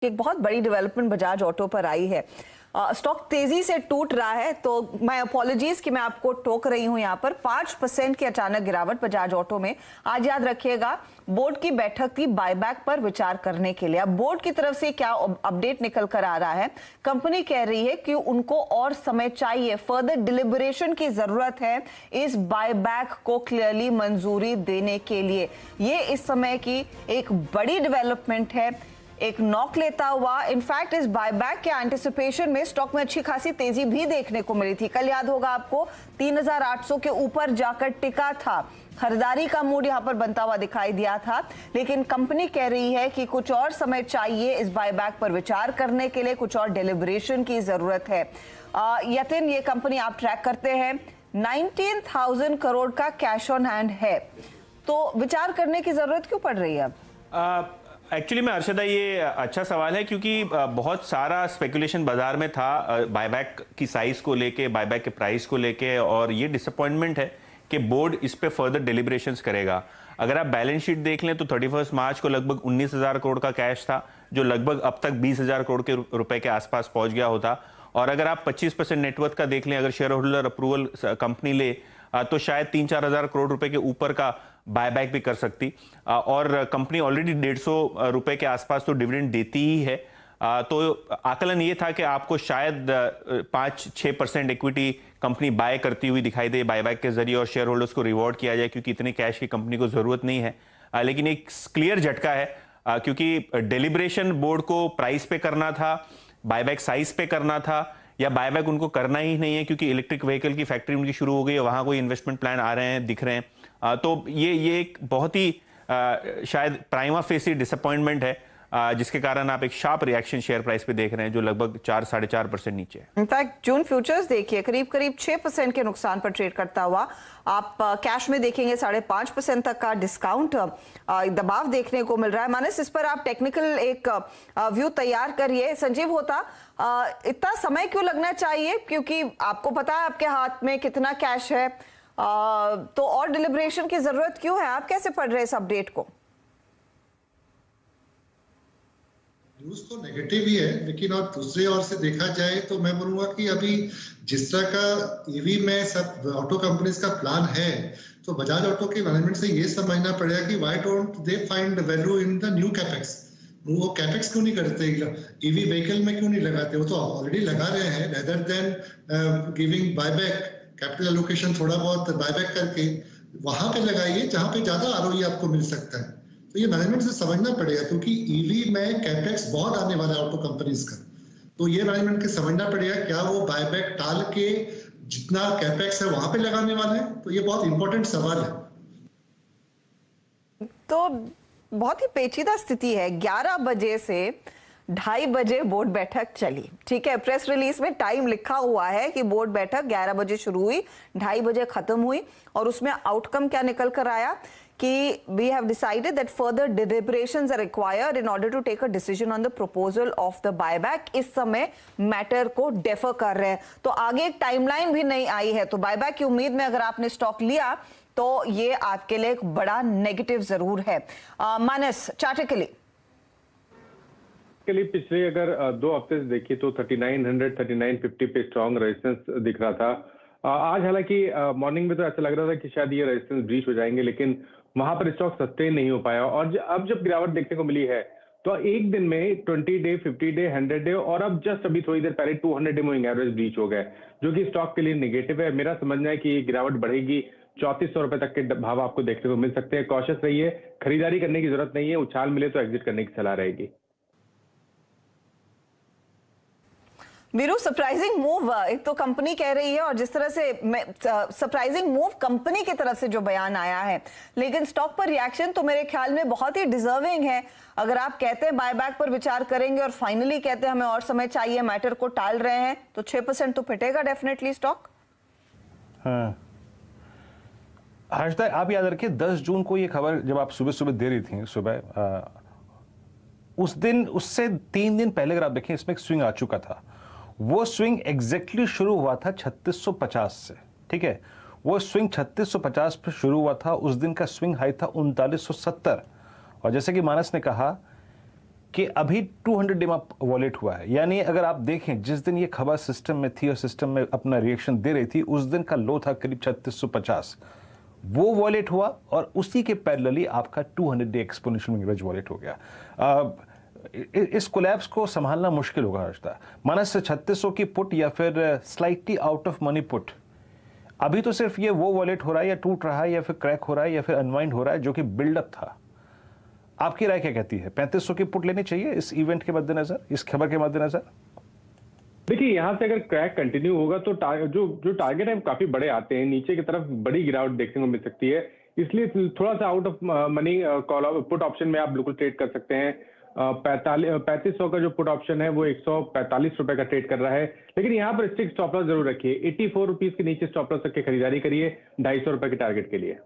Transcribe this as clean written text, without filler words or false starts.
एक बहुत बड़ी डेवलपमेंट बजाज ऑटो पर आई है। स्टॉक तेजी से टूट रहा है, तो मैं अपॉलॉजीज कि मैं आपको टोक रही हूं यहाँ पर। 5% की अचानक गिरावट बजाज ऑटो में। आज याद रखिएगा, बोर्ड की बैठक थी बायबैक पर विचार करने के लिए। अब बोर्ड की तरफ से क्या अपडेट निकल कर आ रहा है? कंपनी कह रही है कि उनको और समय चाहिए, फर्दर डिलिबरेशन की जरूरत है इस बायबैक को क्लियरली मंजूरी देने के लिए। ये इस समय की एक बड़ी डेवलपमेंट है, एक नॉक लेता हुआ। इनफैक्ट इस बायबैक के एंटिसिपेशन में स्टॉक में अच्छी खासी तेजी भी देखने को मिली थी। कल याद होगा आपको 3800 के ऊपर जाकर टिका था। खरीदारी का मूड यहां पर बनता हुआ दिखाई दिया था, लेकिन कंपनी कह रही है कि कुछ और समय चाहिए इस बायबैक पर विचार करने के लिए, कुछ और डिलिबरेशन की जरूरत है। यतिन, ये कंपनी आप ट्रैक करते हैं, 19,000 करोड़ का कैश ऑन हैंड है, तो विचार करने की जरूरत क्यों पड़ रही है अब? एक्चुअली में अर्शदा, ये अच्छा सवाल है क्योंकि बहुत सारा स्पेकुलेशन बाजार में था बायबैक की साइज को लेके, बायबैक के प्राइस को लेके, और ये डिसअपॉइंटमेंट है कि बोर्ड इस पे फर्दर डिलिब्रेशंस करेगा। अगर आप बैलेंस शीट देख लें तो 31 मार्च को लगभग 19,000 करोड़ का कैश था, जो लगभग अब तक 20,000 करोड़ के रुपए के आसपास पहुंच गया होता। और अगर आप 25% नेटवर्थ का देख लें, अगर शेयर होल्डर अप्रूवल कंपनी ले तो शायद 3-4 हजार करोड़ रुपए के ऊपर का बायबैक भी कर सकती। और कंपनी ऑलरेडी 150 रुपए के आसपास तो डिविडेंड देती ही है। तो आकलन ये था कि आपको शायद 5-6% इक्विटी कंपनी बाय करती हुई दिखाई दे बायबैक के जरिए, और शेयर होल्डर्स को रिवॉर्ड किया जाए, क्योंकि इतने कैश की कंपनी को जरूरत नहीं है। लेकिन एक क्लियर झटका है, क्योंकि डिलिब्रेशन बोर्ड को प्राइस पे करना था, बायबैक साइज पे करना था, या बायबैक उनको करना ही नहीं है क्योंकि इलेक्ट्रिक व्हीकल की फैक्ट्री उनकी शुरू हो गई है, वहां कोई इन्वेस्टमेंट प्लान आ रहे हैं, दिख रहे हैं। तो ये एक बहुत ही शायद प्राइमा फेसी डिसअपॉइंटमेंट है, जिसके कारण आप एक शार्प रिएक्शन शेयर प्राइस पे देख रहे हैं, जो लगभग 4-4.5% नीचे है। इनफैक्ट जून फ्यूचर्स देखिए करीब 6% के नुकसान पर ट्रेड करता हुआ। आप कैश में देखेंगे 5.5% तक का डिस्काउंट दबाव देखने को मिल रहा है। मानस, इस पर आप टेक्निकल एक व्यू तैयार करिए। संजीव होता, इतना समय क्यों लगना चाहिए? क्योंकि आपको पता है आपके हाथ में कितना कैश है, तो और डिलिब्रेशन की जरूरत क्यों है? आप कैसे पढ़ रहे हैं इस अपडेट को? न्यूज तो नेगेटिव ही है, लेकिन और दूसरी ओर से देखा जाए तो मैं बोलूंगा कि अभी जिस तरह का ईवी में सब ऑटो कंपनीज का प्लान है, तो बजाज ऑटो के मैनेजमेंट से ये समझना पड़ेगा कि why don't they find value in the new capex. वो कैपेक्स क्यों नहीं करते, ईवी व्हीकल में क्यों नहीं लगाते? वो तो ऑलरेडी लगा रहे हैं। Rather than giving buyback, capital allocation थोड़ा बहुत बायबैक करके वहां पे लगाइए जहां पे ज्यादा आरओई आपको मिल सकता है। तो ये मैनेजमेंट से समझना पड़ेगा, क्योंकि ईवी में कैपेक्स बहुत आने वाला है ऑटो कंपनीज का। तो ये मैनेजमेंट के समझना पड़ेगा, क्या वो बायबैक टाल के जितना कैपेक्स है वहां पे लगाने वाले हैं? तो ये बहुत इंपॉर्टेंट सवाल है। तो बहुत ही पेचीदा स्थिति है। 11 बजे से 2:30 बजे बोर्ड बैठक चली, ठीक है। प्रेस रिलीज में टाइम लिखा हुआ है कि बोर्ड बैठक 11 बजे शुरू हुई, 2:30 बजे खत्म हुई, और उसमें आउटकम क्या निकल कर आया कि we have decided that further deliberations are required in order to take a decision on the proposal of the buyback। इस समय मैटर को डेफर कर रहे हैं, तो आगे एक टाइमलाइन भी नहीं आई है। तो बायबैक की उम्मीद में अगर आपने स्टॉक लिया तो ये आपके लिए एक बड़ा नेगेटिव जरूर है। मानस, चार्टिकली पिछले अगर 2 हफ्ते से देखिए तो 3900 3950 पे स्ट्रॉन्ग रेजिस्टेंस दिख रहा था। आज हालांकि मॉर्निंग में तो ऐसा लग रहा था कि शायद ये रेजिस्टेंस ब्रीच हो जाएंगे, लेकिन वहां पर स्टॉक सस्टेन नहीं हो पाया। और अब जब गिरावट देखने को मिली है तो एक दिन में 20 डे, 50 डे, 100 डे, और अब जस्ट अभी थोड़ी देर पहले 200 डे मूविंग एवरेज ब्रीच हो गए, जो कि स्टॉक के लिए नेगेटिव है। मेरा समझना है कि ये गिरावट बढ़ेगी, 3400 रुपए तक के भाव आपको देखने को मिल सकते हैं। कॉशियस रहिए, खरीदारी करने की जरूरत नहीं है, उछाल मिले तो एग्जिट करने की सलाह रहेगी। वीरू, सरप्राइजिंग मूव एक तो कंपनी कह रही है, और जिस तरह से सरप्राइजिंग मूव कंपनी की तरफ से जो बयान आया है, लेकिन स्टॉक पर रिएक्शन तो मेरे ख्याल में बहुत ही डिजर्विंग है। अगर आप कहते हैं बायबैक पर विचार करेंगे और फाइनली कहते हैं हमें और समय चाहिए, मैटर को टाल रहे हैं, तो 6% तो पिटेगा डेफिनेटली स्टॉक। हाँ, हर्षदा, आप याद रखिए 10 जून को ये खबर जब आप सुबह सुबह दे रही थी, उस दिन उससे 3 दिन पहले अगर आप देखें इसमें एक स्विंग आ चुका था। वो स्विंग एग्जैक्टली शुरू हुआ था 3650 से, ठीक है। वो स्विंग 3650 पे शुरू हुआ था। उस दिन का स्विंग हाई था 3970। और जैसे कि मानस ने कहा कि अभी 200 डेमा वॉलेट हुआ है, यानी अगर आप देखें जिस दिन ये खबर सिस्टम में थी और सिस्टम में अपना रिएक्शन दे रही थी, उस दिन का लो था करीब 3650, वो वॉलेट हुआ और उसी के पैरेलली आपका 200 day exponential minimum average wallet हो गया। इस कोलैप्स को संभालना मुश्किल होगा रास्ता, माना से 3600 की पुट या फिर slightly out of money put. अभी तो सिर्फ ये वो वॉलेट हो रहा है या टूट रहा है या फिर क्रैक हो रहा है या फिर अनवाइंड हो रहा है जो कि बिल्डअप था। आपकी राय क्या कहती है, 3500 की पुट लेनी चाहिए इस इवेंट के मद्देनजर, इस खबर के मद्देनजर? देखिए, यहाँ से अगर क्रैक कंटिन्यू होगा तो जो टारगेट है काफी बड़े आते हैं, नीचे की तरफ बड़ी गिरावट देखने को मिल सकती है। इसलिए थोड़ा सा out of money call put option में आप बिल्कुल ट्रेड कर सकते हैं। 3500 का जो पुट ऑप्शन है वो 145 रुपए का ट्रेड कर रहा है, लेकिन यहाँ पर स्ट्रिक्ट स्टॉप लॉस जरूर रखिए। 84 रुपीज के नीचे स्टॉप लॉस रख के खरीदारी करिए 250 रुपए के टारगेट के लिए।